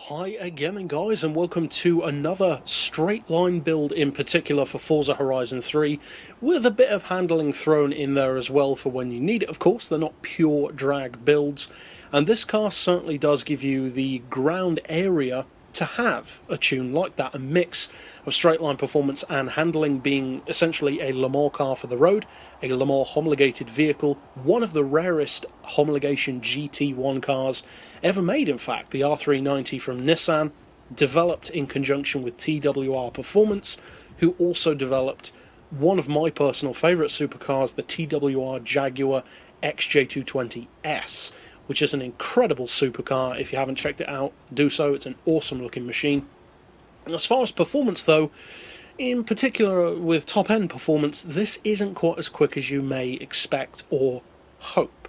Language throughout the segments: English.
Hi again guys, and welcome to another straight line build, in particular for Forza Horizon 3, with a bit of handling thrown in there as well for when you need it. Of course, they're not pure drag builds, and this car certainly does give you the ground area to have a tune like that, a mix of straight line performance and handling, being essentially a Le Mans car for the road, a Le Mans homologated vehicle, one of the rarest homologation GT1 cars ever made, in fact, the R390 from Nissan, developed in conjunction with TWR Performance, who also developed one of my personal favourite supercars, the TWR Jaguar XJ220S, which is an incredible supercar. If you haven't checked it out, do so. It's an awesome looking machine. And as far as performance though, in particular with top end performance, this isn't quite as quick as you may expect or hope.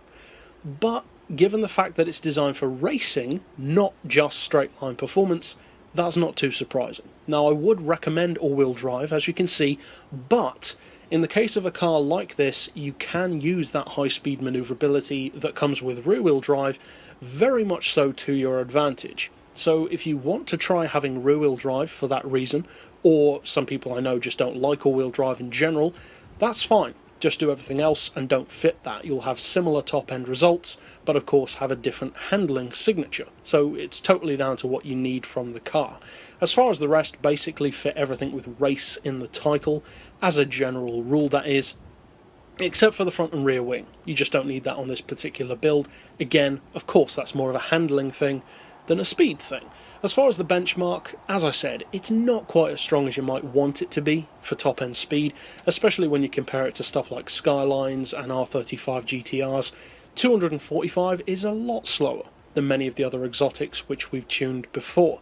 But given the fact that it's designed for racing, not just straight line performance, that's not too surprising. Now, I would recommend all-wheel drive, as you can see, but in the case of a car like this, you can use that high-speed manoeuvrability that comes with rear-wheel drive very much so to your advantage. So if you want to try having rear-wheel drive for that reason, or some people I know just don't like all-wheel drive in general, that's fine. Just do everything else and don't fit that. You'll have similar top-end results, but of course have a different handling signature. So it's totally down to what you need from the car. As far as the rest, basically fit everything with race in the title, as a general rule that is, except for the front and rear wing. You just don't need that on this particular build. Again, of course, that's more of a handling thing than a speed thing. As far as the benchmark, as I said, it's not quite as strong as you might want it to be for top-end speed, especially when you compare it to stuff like Skylines and R35 GTRs. 245 is a lot slower than many of the other exotics which we've tuned before.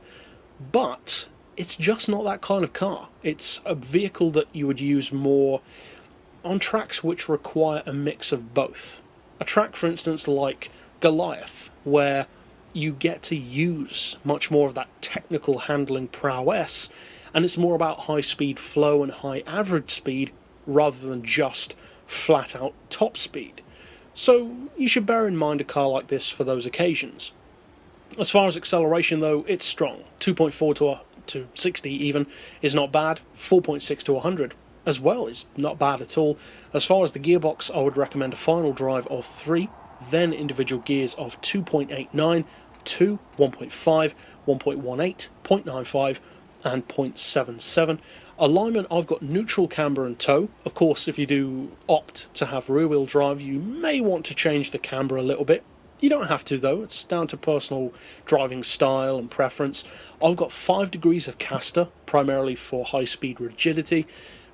But it's just not that kind of car. It's a vehicle that you would use more on tracks which require a mix of both. A track, for instance, like Goliath, where you get to use much more of that technical handling prowess, and it's more about high-speed flow and high average speed rather than just flat-out top speed. So you should bear in mind a car like this for those occasions. As far as acceleration though, it's strong. 2.4 to 60 even is not bad. 4.6 to 100 as well is not bad at all. As far as the gearbox, I would recommend a final drive of 3, then individual gears of 2.89, 2, 1.5, 1.18, 0.95 and 0.77. Alignment, I've got neutral, camber and tow. Of course, if you do opt to have rear-wheel drive, you may want to change the camber a little bit. You don't have to though, it's down to personal driving style and preference. I've got 5 degrees of caster, primarily for high-speed rigidity.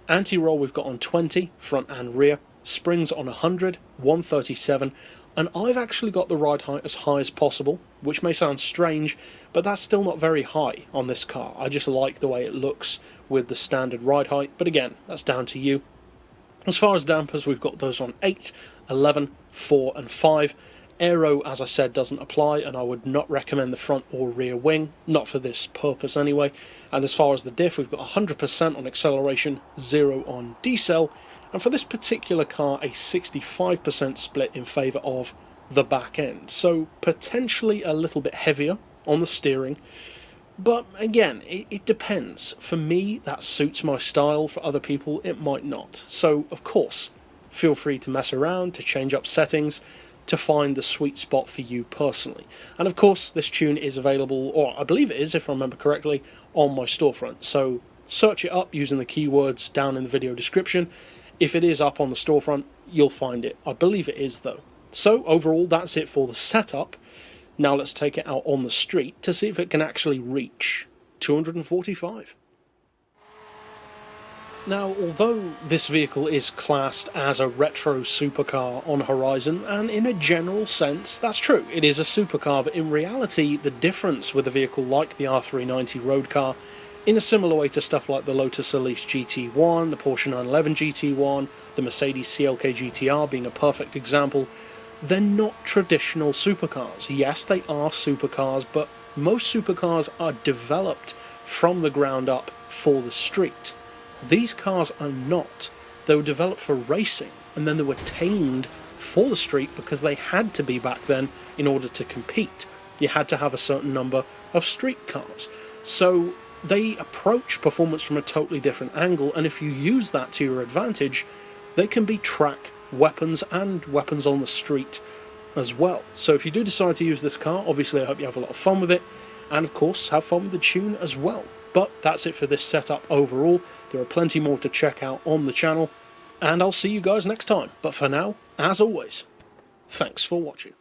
Anti-roll we've got on 20, front and rear. Springs on 100, 137, and I've actually got the ride height as high as possible, which may sound strange, but that's still not very high on this car. I just like the way it looks with the standard ride height, but again, that's down to you. As far as dampers, we've got those on 8, 11, 4 and 5. Aero, as I said, doesn't apply, and I would not recommend the front or rear wing, not for this purpose anyway. And as far as the diff, we've got 100% on acceleration, 0 on decel, and for this particular car, a 65% split in favour of the back end. So potentially a little bit heavier on the steering, but again, it depends. For me, that suits my style. For other people, it might not. So of course, feel free to mess around, to change up settings, to find the sweet spot for you personally. And of course, this tune is available, or I believe it is, if I remember correctly, on my storefront. So search it up using the keywords down in the video description. If it is up on the storefront, you'll find it. I believe it is though. So overall, that's it for the setup. Now let's take it out on the street to see if it can actually reach 245. Now, although this vehicle is classed as a retro supercar on Horizon, and in a general sense, that's true, it is a supercar, but in reality, the difference with a vehicle like the R390 road car, in a similar way to stuff like the Lotus Elise GT1, the Porsche 911 GT1, the Mercedes CLK GTR being a perfect example, they're not traditional supercars. Yes, they are supercars, but most supercars are developed from the ground up for the street. These cars are not. They were developed for racing, and then they were tamed for the street because they had to be back then in order to compete. you had to have a certain number of street cars. So they approach performance from a totally different angle, and if you use that to your advantage, they can be track weapons and weapons on the street as well. So if you do decide to use this car, obviously I hope you have a lot of fun with it, and of course have fun with the tune as well. But that's it for this setup overall. There are plenty more to check out on the channel, and I'll see you guys next time. But for now, as always, thanks for watching.